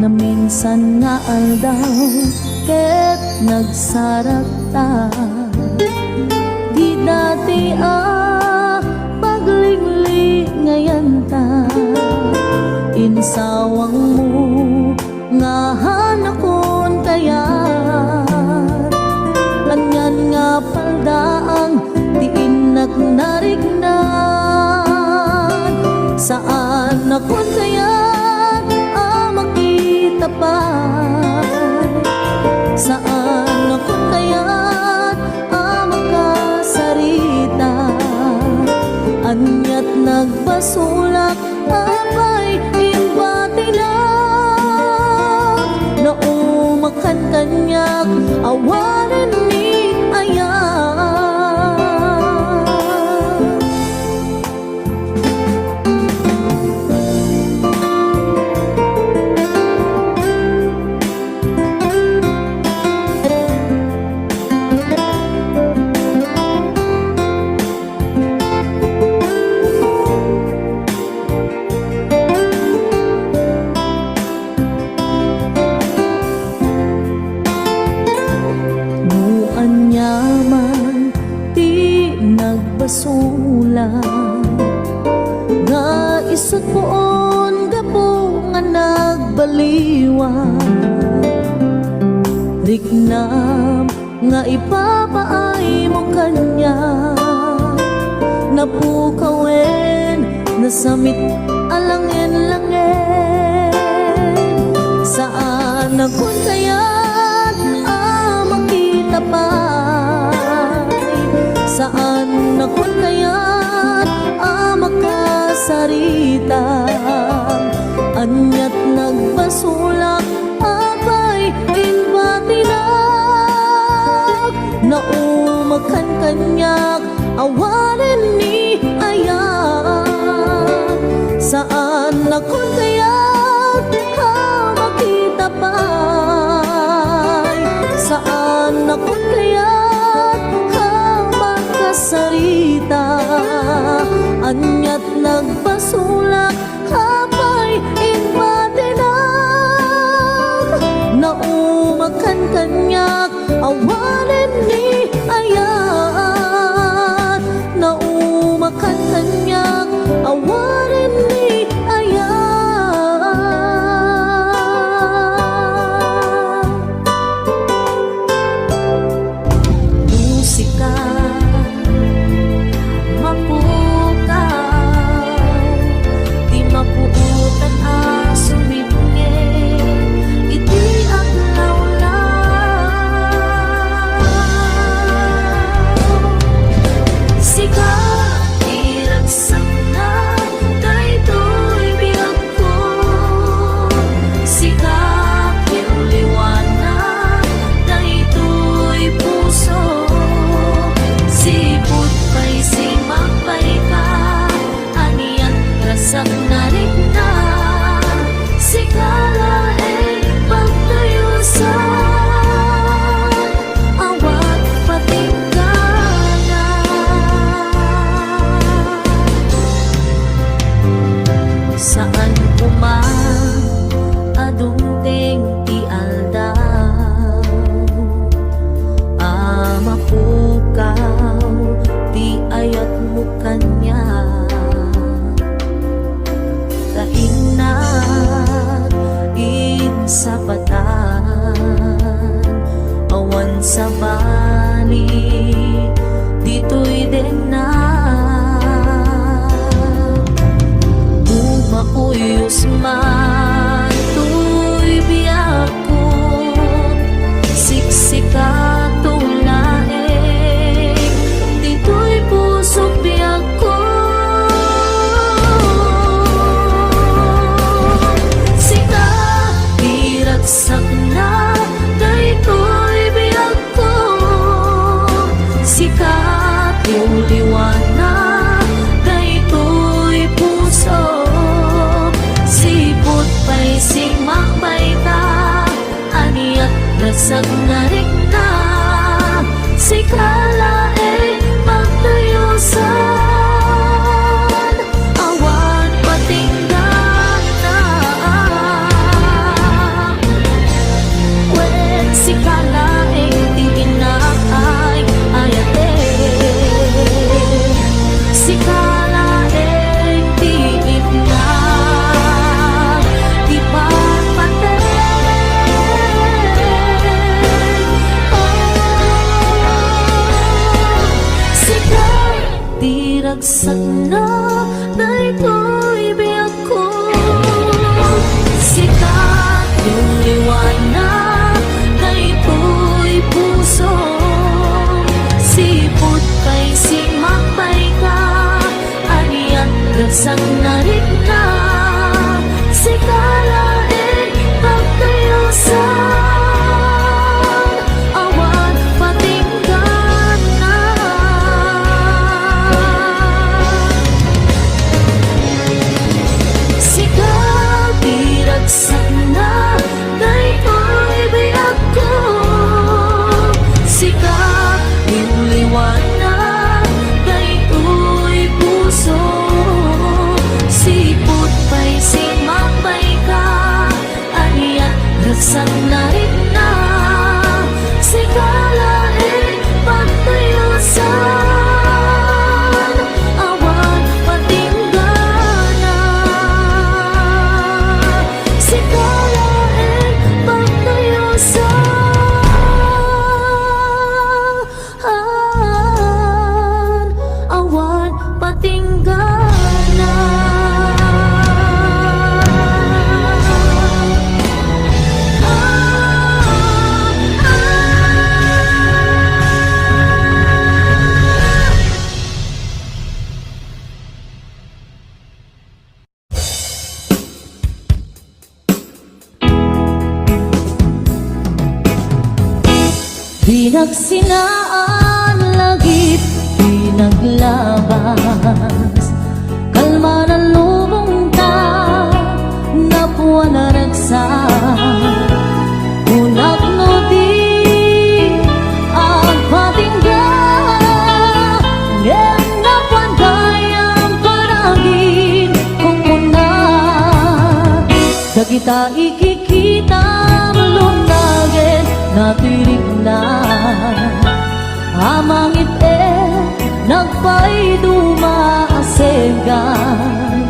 na minsan nga aldaw ket nagsarak ta. Di dati paglinglingayan ta, insawang mo nga hanakon kayat. Anyan nga paldaang diin nagnarignan, saan akon kayat makita pa. Saan akon kayat makasarita, anyat nagbasulak apay imbati lang. Naumakan kanyak awanan ni ayan. Basulang nga isot poon gapo nga nagbaliwan, riknam nga ipapaay mo kanya. Napukawen nasamit alangin-langin, saan akon kayat makita pa. Saan akon kayat makasarita, anyat nagbasulak apay inbati lang. Naumakan kanyak awanen ni ayan, saan akon kayat makita pa. Saan akon kayat sarita, anyat nagbasulak apay inbati lang. Naumakan kanyak awanen ni ayan, naumakan kanyak awanen ni ayan. Musika mapuutan sumibnge, iti adlaw lang. Sika iragsak na daytoy biyag ko, sika piuliwanan daytoy puso. Sipot pa'y simapay ka, aniyan rasak na na sikala pagtayusan, awat patinggalan. Saan adungteng ti aldaw, mapukaw ti ayat mo kanya. Kainat sa patan, awan sa bali, dito'y din na bumauyos man to'y biyak ko, siksika tulaeng, dito'y pusok biyak ko. Sak na daytoy biyag ko, sikat yung liwanag daytoy puso. Sipot pa'y sigmakbay ta, aniyak rasag na rikna, sikala magtayusan, awan patinggan na. biragsak na daytoy biyak ko. Sikat yung liwanag daytoy puso, sipot kay simakbay ka, aniat ragsak na rin na. Sikalain pagkayusan, awan patinggan na. Sikabiragsak na daytoy biyak ko. Sikap yung liwanag daytoy puso, sipot pa'y simakbay ka, aniat ragsak na rin na. Sikalain pagtayusan, awan patinggan na. Sikalain pagtayusan, awan patinggan na. Pinagsinaan lagip, pinaglabas, kalma na lubong ta, napuan na ragsak. Unak no di ang patingga, ngem napuan kayang panagin kung muna. Dagita ikikita lunagin natirik na. Amangit nagpay dumaasegan,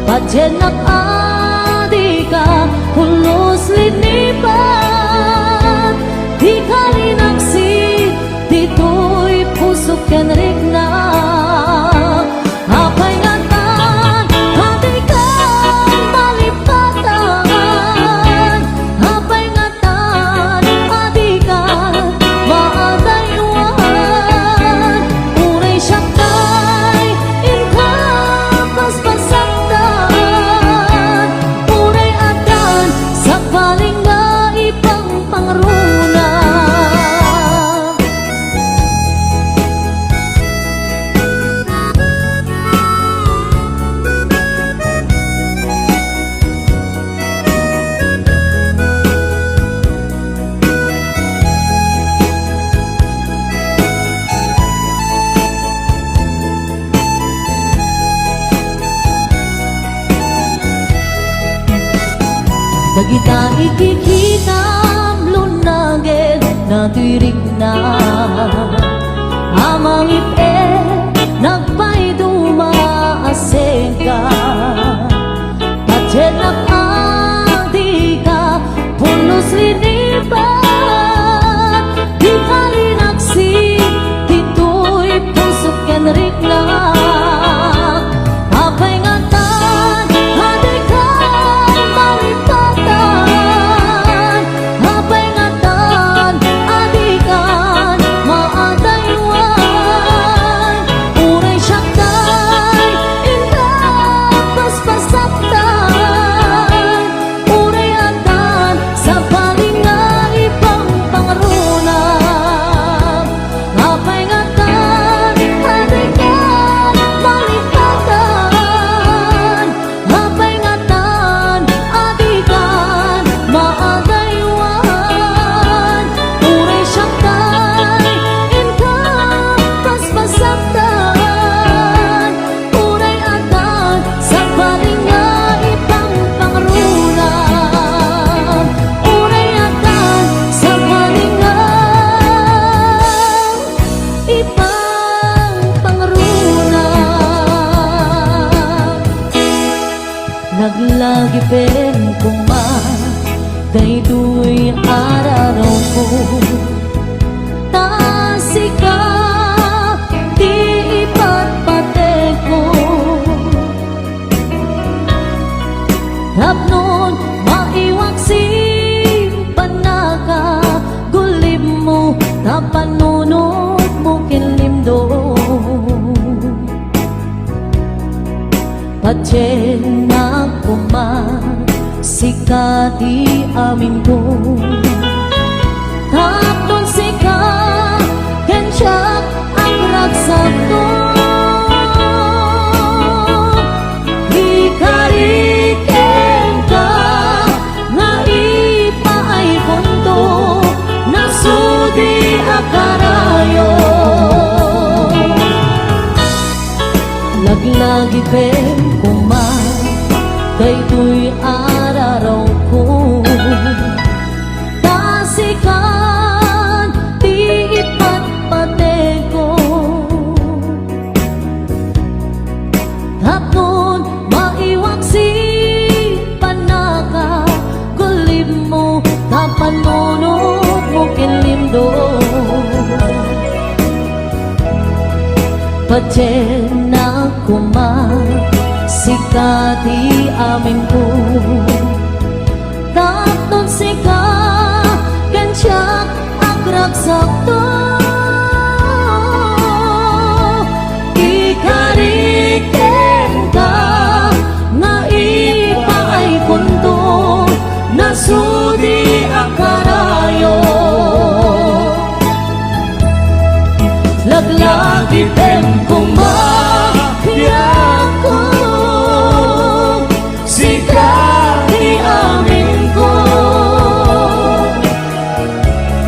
padyenak adika pulos linipan. Di kalinaksit dito'y pusok kenrik na. Apay ngatan hatikan malipatan, apay ngatan adikan maadaywan. Unay siyakay inkapas pasaktan, unay adan sa paling nga ipang pangruna. Dagita ikikita lunagin natirik na. Amang nagpay dumaaseka, padyenak adika pulos linipan. Di kalinaksi dito'y pusok kenrik na. Apay ngatan hatikan malipatan, apay ngatan adikan maadaywan. Unay siyakay inkapas pasaktan, unay adan sa paling nga ipang pangruna. Apay ngatan hatikan malipatan, apay ngatan adikan maadaywan. Unay siyakay inkapas pasaktan, unay adan sa paling nga ipang pangruna. Unay adan sa paling nga ipang pangruna. Naglagipin kung daytoy araraw ko, tasika di ipatpate Tapnon maiwag si panaka gulim mo tapanunod mo kinlimdo Patyen na sikati amin ko Tapnon sika kensiyak ang ragsak ko Ikariken ka nga ipaay punto nasudi akarayo Laglagi pen kuman kay tuy araraw ko Tasikan di ipatpate ko Tapnon maiwag si panaka gulim mo tapanunod mo kinlimdo Patyen na sikati amin ko Tapnon sika kensiyak ang ragsak to Ikariken ka nga ipaay punto nasudi akarayo Laglagi pen kumahiyak ko Sikati amin ko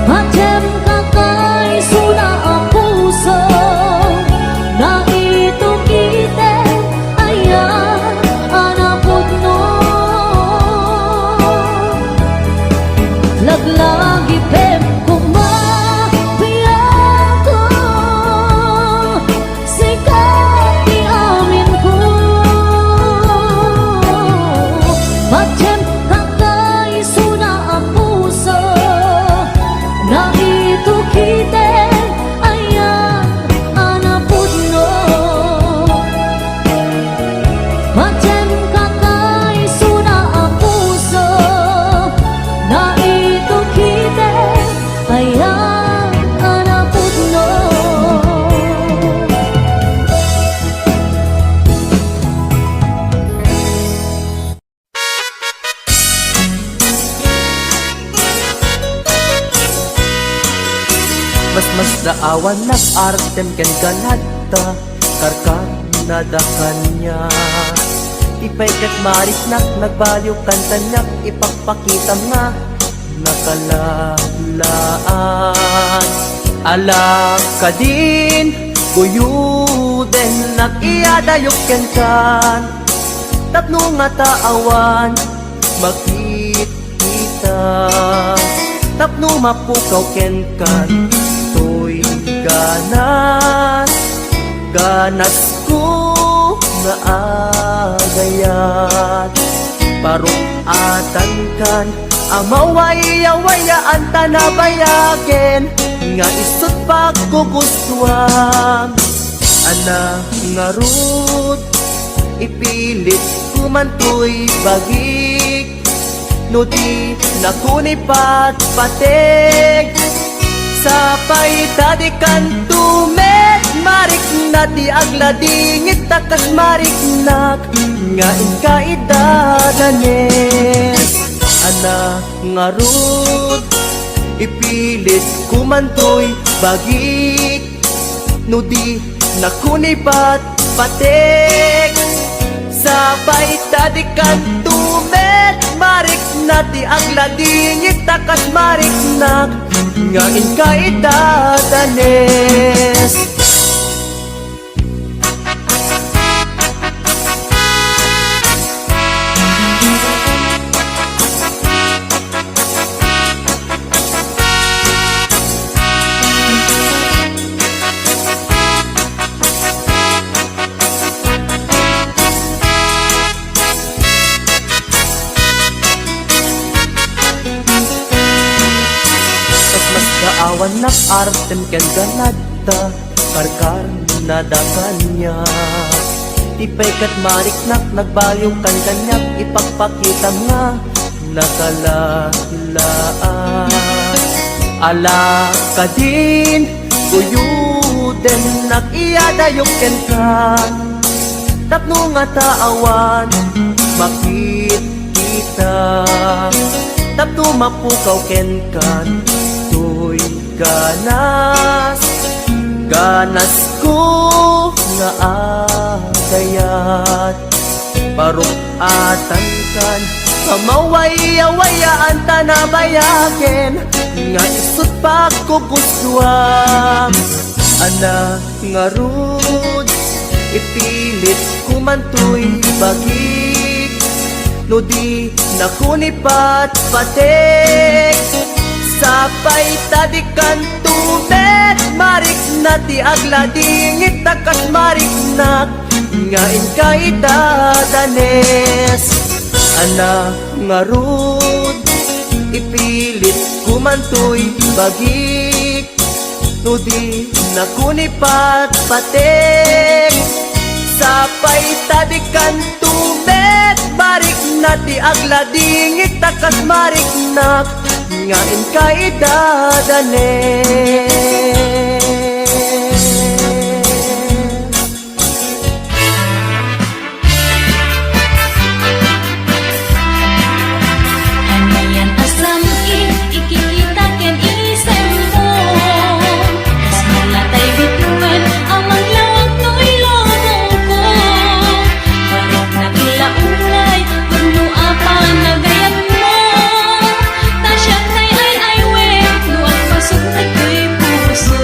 Patyen kakay suna ang puso Na ito kite ayan anapot no Laglagi pen kumahiyak ko Sikati amin ko Patyen kakay suna ang puso Na ito kite ayan anapod no Patyen kakay suna ang puso Na ito kite ayan anapod no Mas daawan nag-artem ken galata Karkar na dakanya Ipaykat marisnak nagbaliw kantanyak Ipagpakitam nga nakalalaan Alak ka din guyuden Nag-iadayok ken kan Tapno nga taawan makita Tapno mapukaw ken kan To'y ganas ko na agayat Parukatan kan amaway-awayaan tanabayaken Nga isot pagkugustuhan Ana nga rut ipilit kumantoy bagik No di nakunipat patek Sapay tadikan tumet Marik na di agladingit takas marik nak Nga inkaidadanes Ana nga rut ipilit kumantoy bagik No di nakunipat patek Sapay tadikan tumet Marik na di agladingit takas marik nak Nga inkaidadanes Awan nak-artem ken ganadta Karkar na dakanya Tipay kat mariknak, nagbayong kan kanyak, ipagpakita nga nakalalaan. Ala ka din, kuyuden, nag-iadayok ken ka. Tapno nga taawan, makit kita. Tapno mapukaw ken kan, tuy ganas. Ganas ko nga agayat, parukatan kan, kamaway-awayaan tanabayaken, nga isut pagkukuswam. Ana nga rud, ipilit kumantoy bagik, no di nakunipat patek. Sapay tadikan tubet, marik na ti agladingit takas marik na, ngain ka idadanes. Ana nga rud, ipilit kumantoy bagik, no di nakunipat patek. Sapay tadikan tubet, marik na ti agladingit takas marik na, ngain ka idadanes. Anayan asam ikikita ken isem mo, kas malatay bituan amang lawag to'y lobong ko. Barik na kilaulay, perlu apa nagayat mo. Tasya kay ay we, luwag pasok na ko'y puso.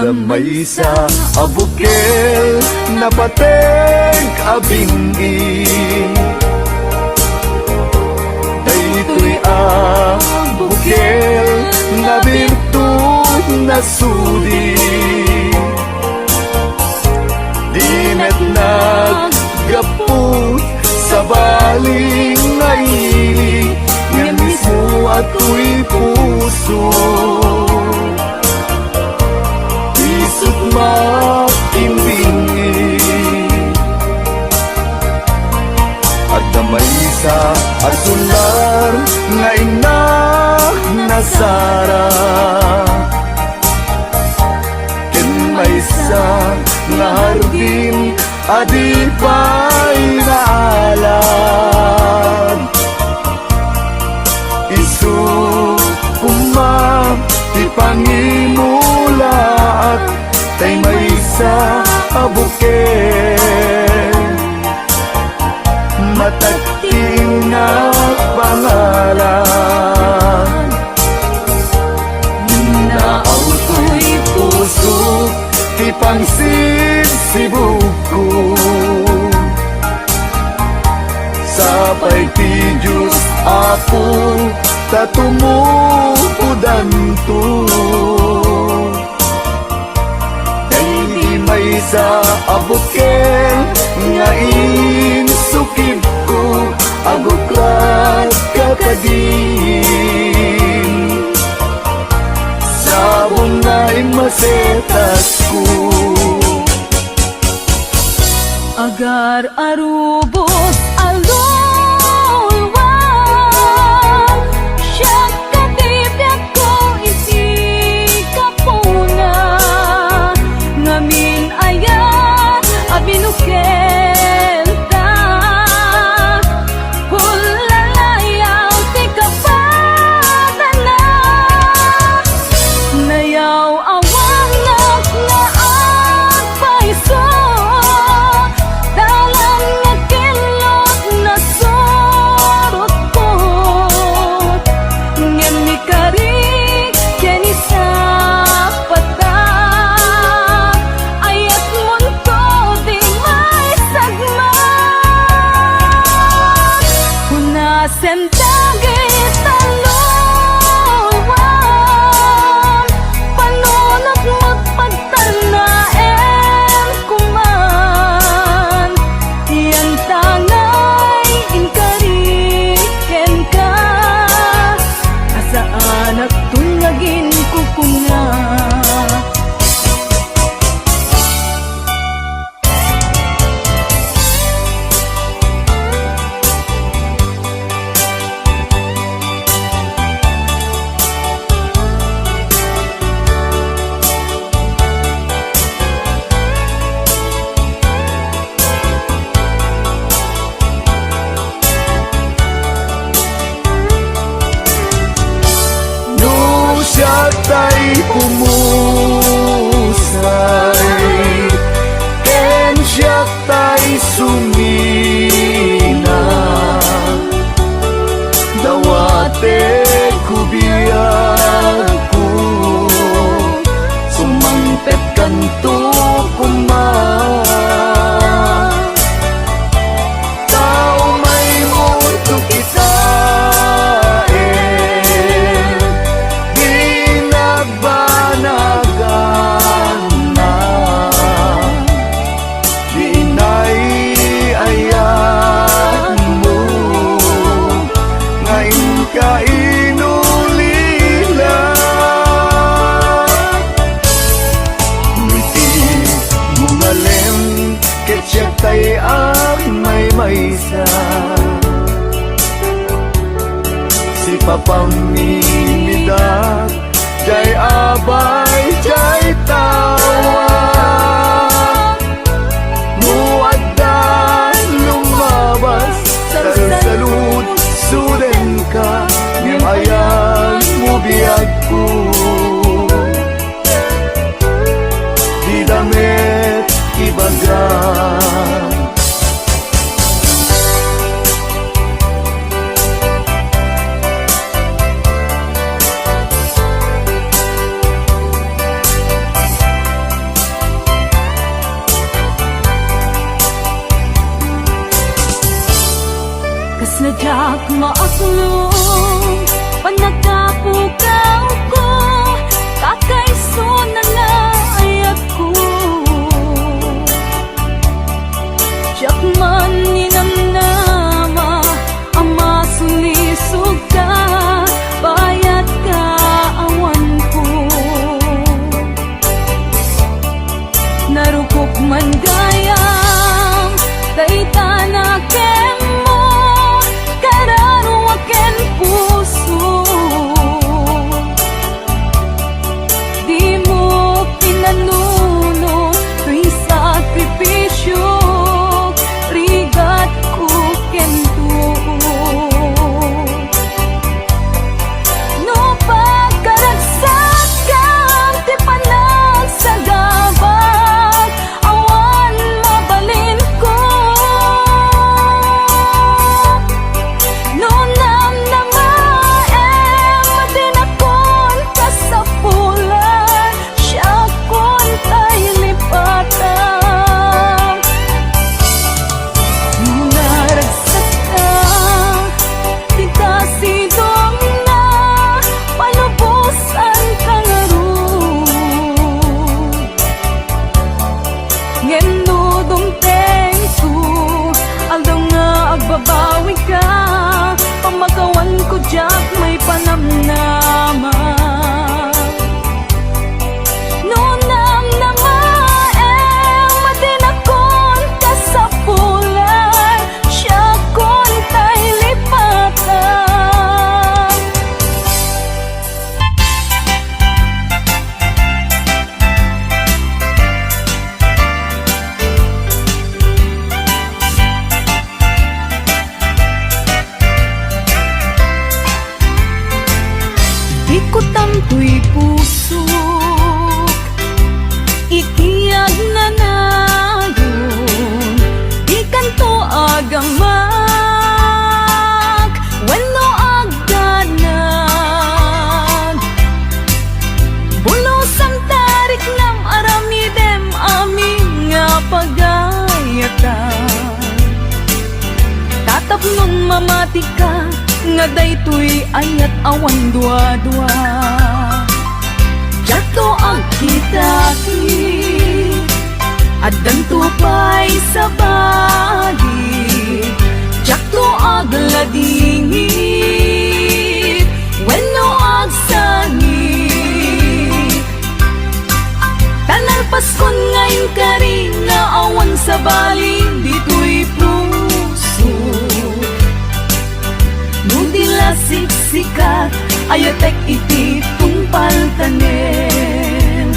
Damay sa abukel na pateg abingin, daytoy abukel na birtud na sudi, di met naggapot sa baling ngaili, nga mismo ato'y puso. Isut makimbingi at damay sa asular nga inak na Sara, ken may sa nga hardin adipay na alam. Isu kumam ipangimulaat tay may sa abukel, matagting na pangalan. Naaw ko'y puso ti pangsisibuko, sapay ti Diyos ako tatumupudan to. May sa abukel nga insukib ko, aguklat kakadin, sabong na imasetas ko. Agar arubos alulwang, siya katibyak ko iti kapuna, ngamin ayat abinukel ta, hulalayaw ti kapatana, nayaw awang na agpaiso, dalang nakilot na sorot ko, ngem ni kari ken isa pata, ayat munto di may sagma, hunasen dagit talungan, panunot magpagtanaen kuman, yan tangay inkariken ka, asaan at tungagin kukunga. No siya tay pumusay, ken siya tay sumina, dawate kubiyag ko, sumangpet kanto kuman. Tao may mundo kita, kainulila ngiti mungalem ketyak tay may maysa, si papamimidak jay abay jay tawa, muaddan lumabas salud suden ka, ngem ayan mo biyag ko, di damit ibagan. Jak maaklong panagkapukaw ko kakaiso na naayat ko Jak man ninamnama ama sulisog ka bayat ka awan ko narukok man gayam dayta na mo kararuwaken puso di mo pinanuno tuy sakripisyo rigat ko kento no pagkaragsak kang ti panagsagabag awan mabalin ko no namnamaem madinakon kasapulan siya kon tay lipatan naragsak ka di kasidong na palubusan ka nga ron ngendo dumteng ko aldaw nga agbabawi ka pamagawan ko jak may panamnama no namnamaem madinakon kasapulan siya kon tay lipatan ikot ang tuy puso ikiyag na nayon ikanto agamak wenno agdanag bulos ang tarik ng aramidem aming nga pagayatan tatapnon mamati ka nga daytoy ayat awan dua-dua Jato ang kitaki Adan tupay sa bagi Jato ag ladingit Wenno ag sangit Tanal paskon ngayon kari nga awan sa baling dito'y puso Nudila siksikat ayatek iti tungpal tanen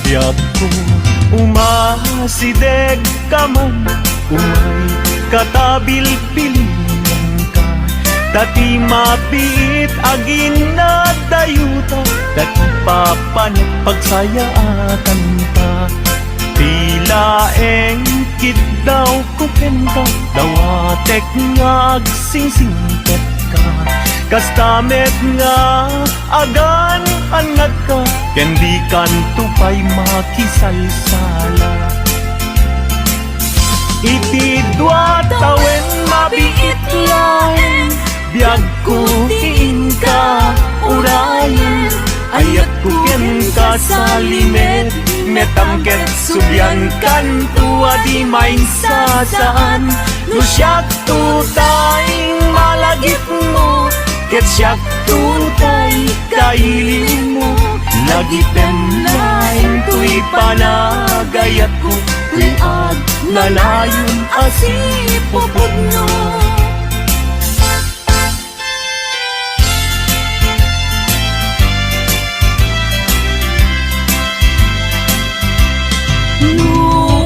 Biag ko umasideg ka man umay katabil pilihan ka Dati mapit agin na dayuta Dati papanit pagsayaatan ka Tila engkit daw kukenta Dawatek nga agsingsingket ka Kastamet nga agan anad ka Kendi kantupay makisalsala Iti dua tawen mabiit lain Biag kutiin ka urayan Ayat kuken ka sa limet Metangket subyan kan tua di main sasaan No siyak tutay malagip mo Ket siyak tutay kailin mo Lagitem lain tuy panagayat ko Liag nalayon asipupod no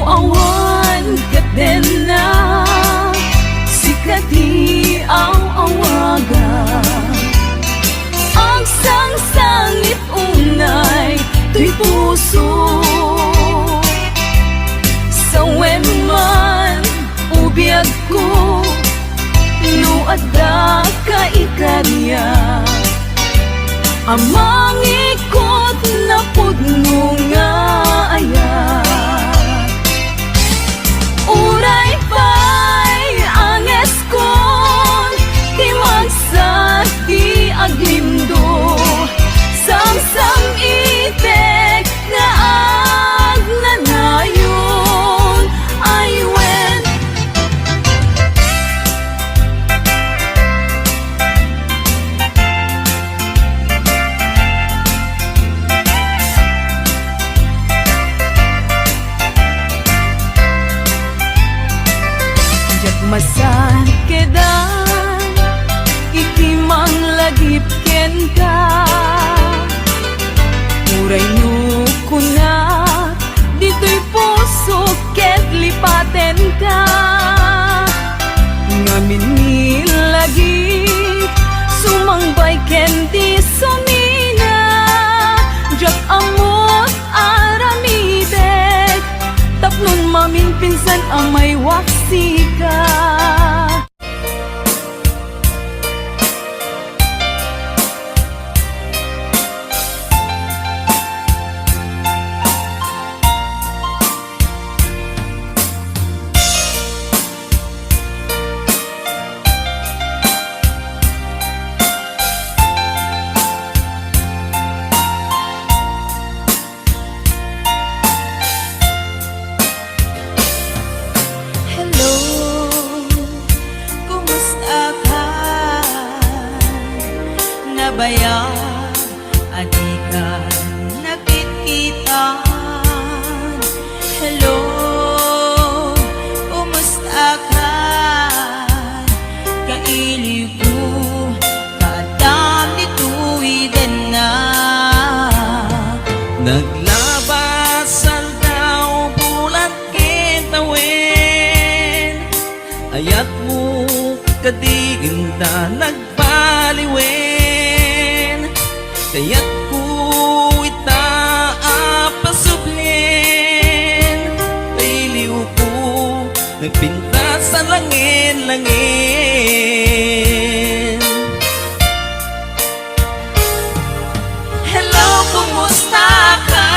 awan ket den na sikati ang awaga ang sang-sangit unay tuy puso sa wenman biag ko, no adda ka ikarya. Amang ikot na pudno nga ayat. Uray pa'y anges kon, di magsat di aglindo. Samsam itek nga agnanayon, ay wen. Masan kedan ikimang lagip ken ka, uray no kuna dito'y puso ket lipaten ka. Ngamin ni lagip sumangbay ken di sumina, jak amot aramidek tapnon mamin pinsan amay waksi ka. Baya, adi ka nakikitan. Hello, kumusta ka? Kailiw ko, kaadam nituwidan na. Naglabasan daw bulan kitawin, ayat mo kadiganda nagpaliwin. Kaya't ko itaapasublin, tailiw ko nagpinta sa langin-langin. Hello, kumusta ka?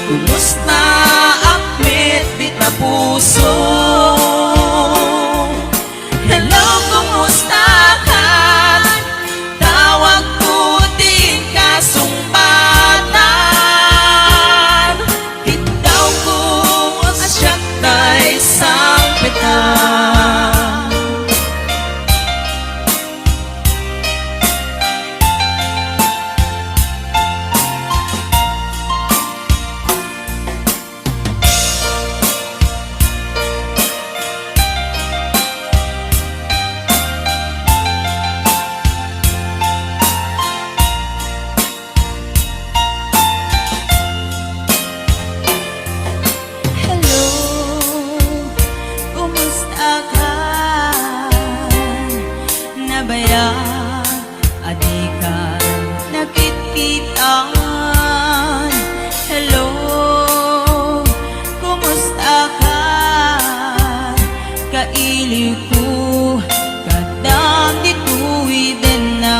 Kumusta akmet di na puso? Hello, kumusta ka? Tawag ko din kasumpatan. Ikaw ko asyak tay sampitan. Baya, adi ka nakikitan. Hello, kumusta ka? Kailiw ko, kadam dituwidan na.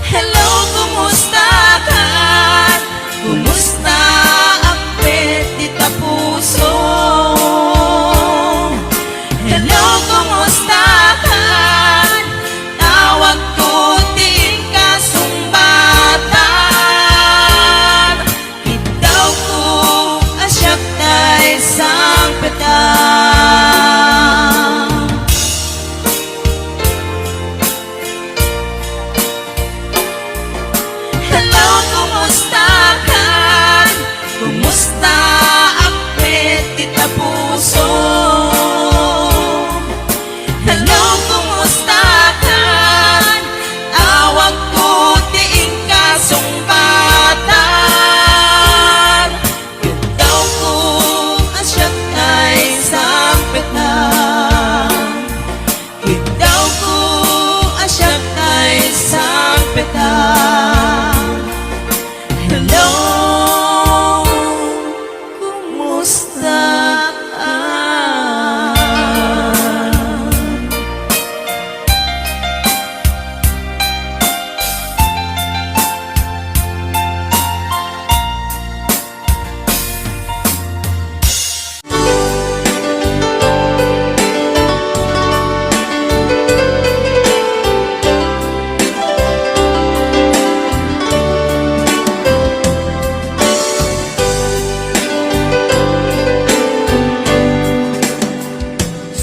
Hello, kumusta ka? Kumusta akpet di tapuso? Hello, kumusta ka? Tawag ko din kasumbatan. Ikaw ko asyak na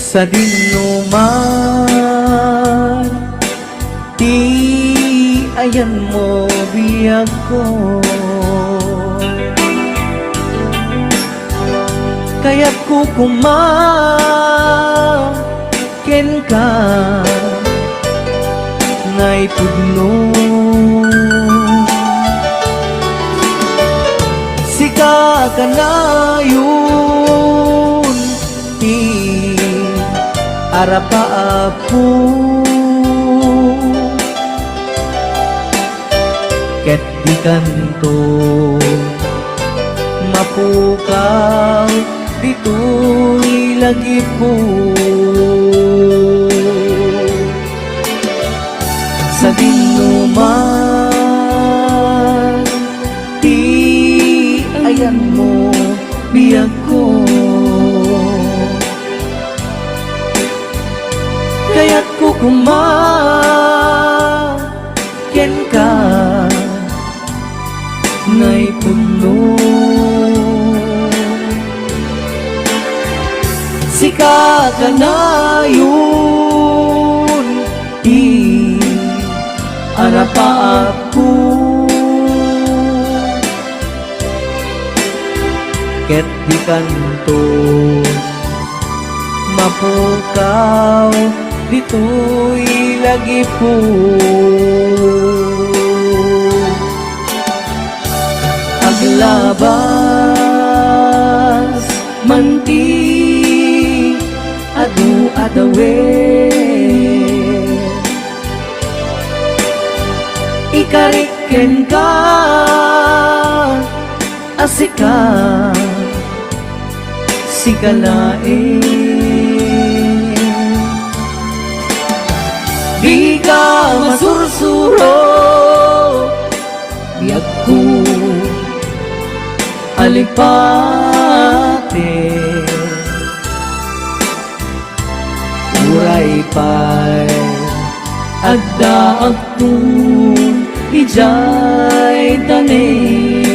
sa dinuman, ti ayan mo biyag ko. Kaya't kukumaken ka ngay pudno. Sika ka na yun ti arapa apo, ket di kanto mapukaw dito'y lagi po. Sa dinuman, ti ayan mo biyag ko. Kaya't kukumaken ka ngay puno. Sika ka na yun ti arapa ako, ket di kanto mapukaw dito'y lagi po. Aglabas manti adu adawe, ikariken ka asika sikalae. Di ka masursuro biyag ko alipate, uray pa'y agda agtun ijay tanin.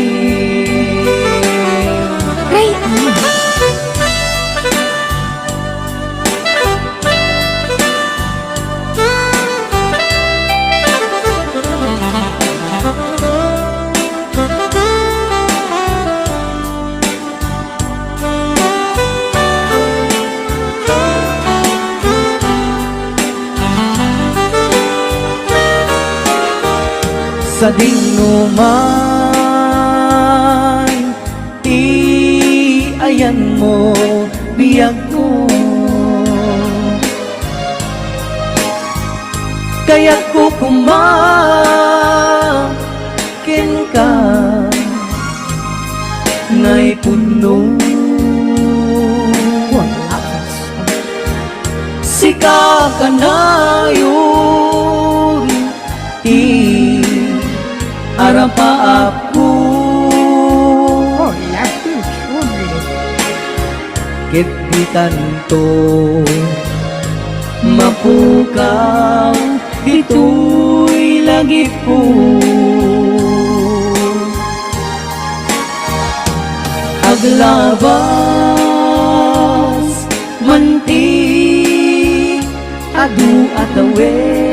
Sa dinuman, ti ayan mo biyag ko. Kaya't kukumaken ka ngay puno. Sika ka na yun arapa ako, ket di kanto mapukaw dito'y lagi po. Aglabas manti adu atawe,